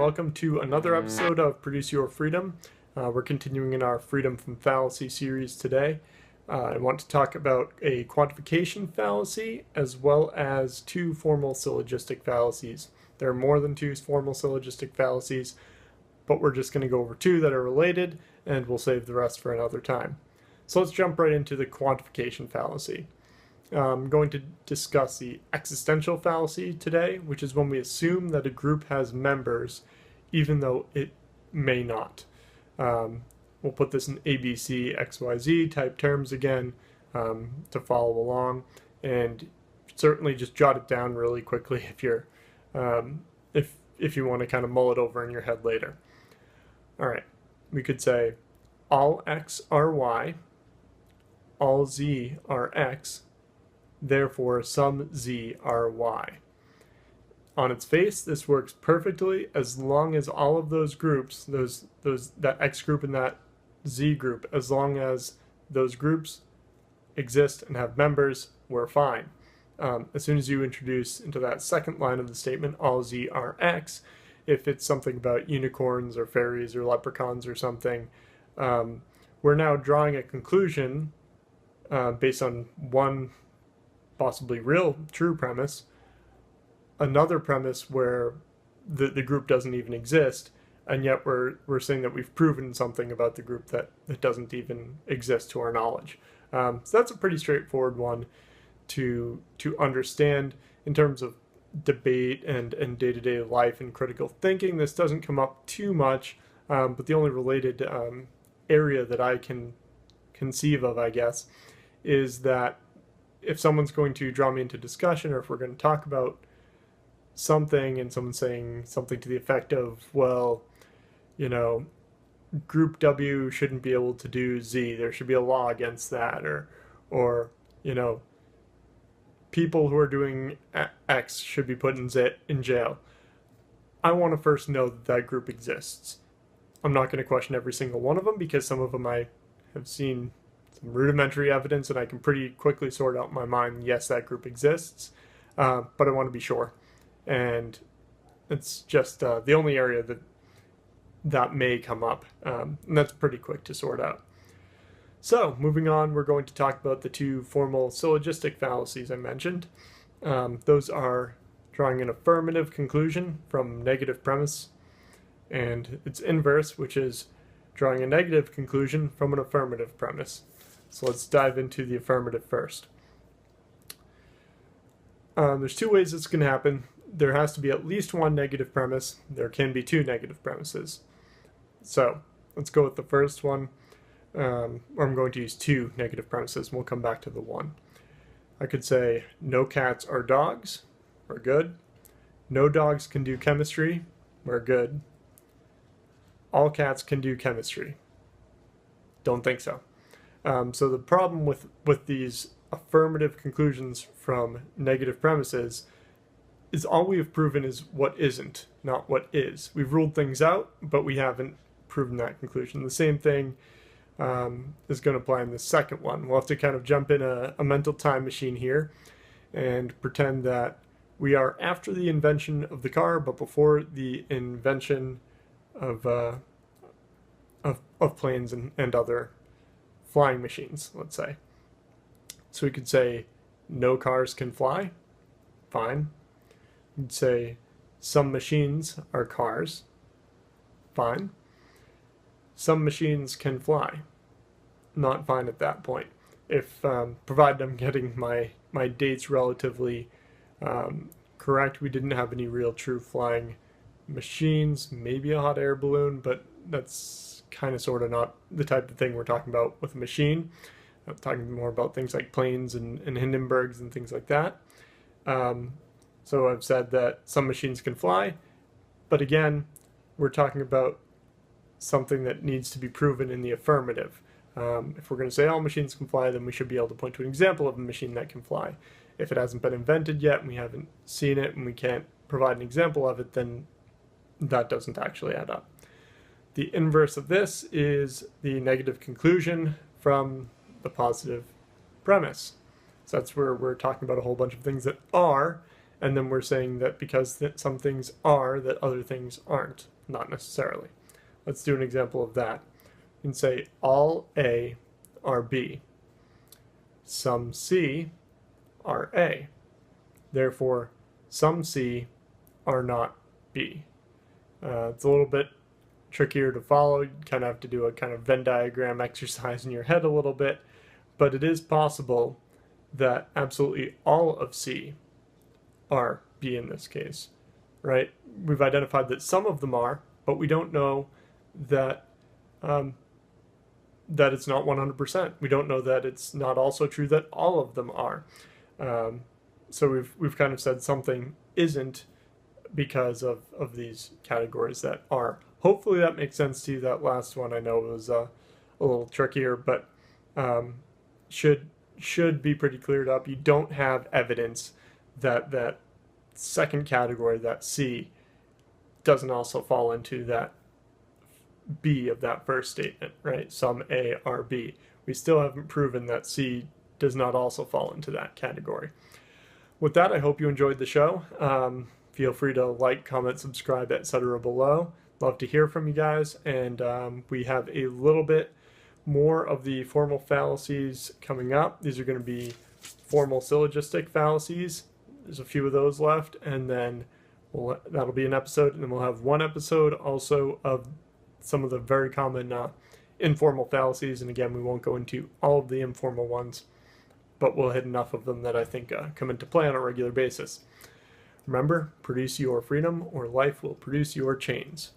welcome to another episode of Produce Your Freedom. We're continuing in our Freedom from Fallacy series today. I want to talk about a quantification fallacy as well as two formal syllogistic fallacies. There are more than two formal syllogistic fallacies, but we're just going to go over two that are related, and we'll save the rest for another time. So let's jump right into the quantification fallacy. I'm going to discuss the existential fallacy today, which is when we assume that a group has members, even though it may not. We'll put this in ABC, XYZ type terms again to follow along, and certainly just jot it down really quickly if you're if you want to kind of mull it over in your head later. All right, we could say all X are Y, all Z are X. Therefore, some Z are Y. On its face, this works perfectly as long as all of those groups, that X group and that Z group, as long as those groups exist and have members, we're fine. As soon as you introduce into that second line of the statement, all Z are X, if it's something about unicorns or fairies or leprechauns or something, we're now drawing a conclusion based on one possibly real true premise, another premise where the group doesn't even exist, and yet we're saying that we've proven something about the group that doesn't even exist to our knowledge. So that's a pretty straightforward one to understand in terms of debate and day-to-day life and critical thinking. This doesn't come up too much, but the only related area that I can conceive of, I guess, is that if someone's going to draw me into discussion, or if we're going to talk about something and someone's saying something to the effect of, well, you know, group W shouldn't be able to do Z, there should be a law against that, or you know, people who are doing X should be put in jail. I want to first know that that group exists. I'm not going to question every single one of them, because some of them I have seen some rudimentary evidence and I can pretty quickly sort out in my mind, yes, that group exists, but I want to be sure. And it's just the only area that may come up, and that's pretty quick to sort out. So, moving on, we're going to talk about the two formal syllogistic fallacies I mentioned. Those are drawing an affirmative conclusion from negative premise, and its inverse, which is drawing a negative conclusion from an affirmative premise. So let's dive into the affirmative first. There's two ways it's going to happen. There has to be at least one negative premise. There can be two negative premises. So let's go with the first one. Or I'm going to use two negative premises, and we'll come back to the one. I could say no cats are dogs. We're good. No dogs can do chemistry. We're good. All cats can do chemistry. Don't think so. So the problem with these affirmative conclusions from negative premises is all we have proven is what isn't, not what is. We've ruled things out, but we haven't proven that conclusion. The same thing is going to apply in the second one. We'll have to kind of jump in a mental time machine here and pretend that we are after the invention of the car, but before the invention of planes and other flying machines, let's say. So we could say no cars can fly. Fine. We'd say some machines are cars. Fine. Some machines can fly. Not fine at that point. If provided I'm getting my dates relatively correct, we didn't have any real true flying machines, maybe a hot air balloon, but that's kind of sort of not the type of thing we're talking about with a machine. I'm talking more about things like planes and Hindenburgs and things like that. So I've said that some machines can fly, but again, we're talking about something that needs to be proven in the affirmative. If we're going to say all machines can fly, then we should be able to point to an example of a machine that can fly. If it hasn't been invented yet and we haven't seen it and we can't provide an example of it, then that doesn't actually add up. The inverse of this is the negative conclusion from the positive premise. So that's where we're talking about a whole bunch of things that are, and then we're saying that because some things are, that other things aren't. Not necessarily. Let's do an example of that. You can say all A are B. Some C are A. Therefore, some C are not B. It's a little bit trickier to follow. You kind of have to do a kind of Venn diagram exercise in your head a little bit, but it is possible that absolutely all of C are B in this case, right? We've identified that some of them are, but we don't know that that it's not 100%. We don't know that it's not also true that all of them are. So we've kind of said something isn't because of these categories that are. Hopefully that makes sense to you. That last one I know was a little trickier, but should be pretty cleared up. You don't have evidence that that second category, that C, doesn't also fall into that B of that first statement, right? Some A are B. We still haven't proven that C does not also fall into that category. With that, I hope you enjoyed the show. Feel free to like, comment, subscribe, etc. below. Love to hear from you guys, and we have a little bit more of the formal fallacies coming up. These are going to be formal syllogistic fallacies. There's a few of those left, and then that'll be an episode, and then we'll have one episode also of some of the very common informal fallacies, and again, we won't go into all of the informal ones, but we'll hit enough of them that I think come into play on a regular basis. Remember, produce your freedom, or life will produce your chains.